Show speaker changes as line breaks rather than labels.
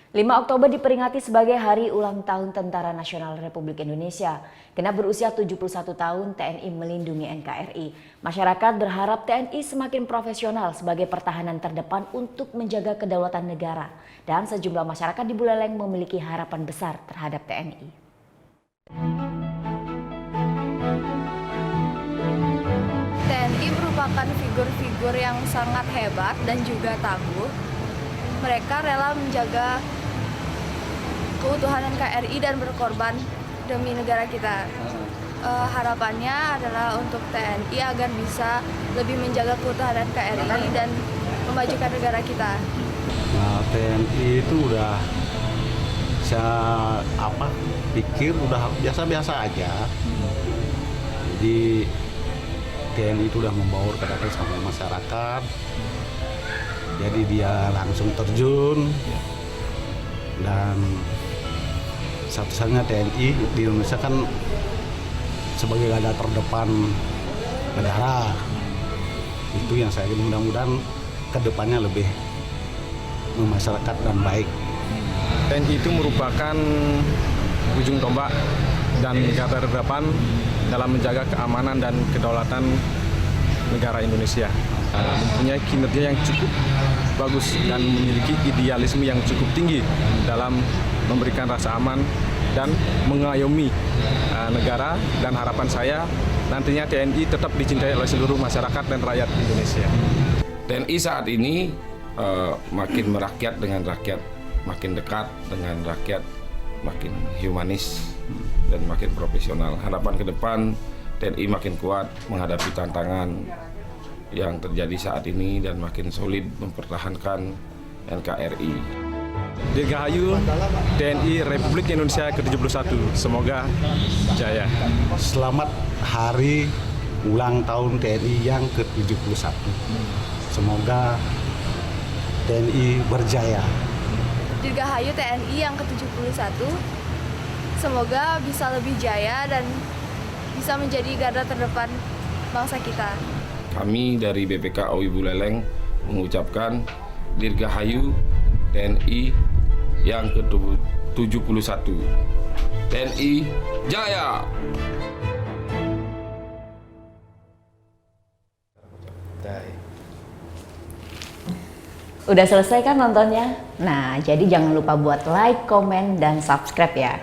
5 Oktober diperingati sebagai Hari Ulang Tahun Tentara Nasional Republik Indonesia. Genap berusia 71 tahun, TNI melindungi NKRI. Masyarakat berharap TNI semakin profesional sebagai pertahanan terdepan untuk menjaga kedaulatan negara. Dan sejumlah masyarakat di Buleleng memiliki harapan besar terhadap TNI.
TNI merupakan figur-figur yang sangat hebat dan juga tangguh. Mereka rela menjaga keutuhan NKRI dan berkorban demi negara kita. Harapannya adalah untuk TNI agar bisa lebih menjaga keutuhan NKRI dan memajukan negara kita.
Nah, TNI itu udah pikir udah biasa-biasa aja. Jadi TNI itu udah membaur kedekatan sama masyarakat. Jadi dia langsung terjun dan satu-satunya TNI di Indonesia kan sebagai garda terdepan negara. Itu yang saya ingin, mudah-mudahan kedepannya lebih memasyarakat dan baik.
TNI itu merupakan ujung tombak dan garda terdepan dalam menjaga keamanan dan kedaulatan negara Indonesia. Mempunyai kinerja yang cukup bagus dan memiliki idealisme yang cukup tinggi dalam memberikan rasa aman dan mengayomi negara, dan harapan saya nantinya TNI tetap dicintai oleh seluruh masyarakat dan rakyat Indonesia.
TNI saat ini makin merakyat dengan rakyat, makin dekat dengan rakyat, makin humanis dan makin profesional. Harapan ke depan TNI makin kuat menghadapi tantangan yang terjadi saat ini dan makin solid mempertahankan NKRI.
Dirgahayu TNI Republik Indonesia ke-71. Semoga jaya.
Selamat Hari Ulang Tahun TNI yang ke-71. Semoga TNI berjaya.
Dirgahayu TNI yang ke-71. Semoga bisa lebih jaya dan bisa menjadi garda terdepan bangsa kita.
Kami dari BPK OI Buleleng mengucapkan Dirgahayu TNI yang ke-71. TNI Jaya!
Udah selesai kan nontonnya? Nah, jadi jangan lupa buat like, komen, dan subscribe ya.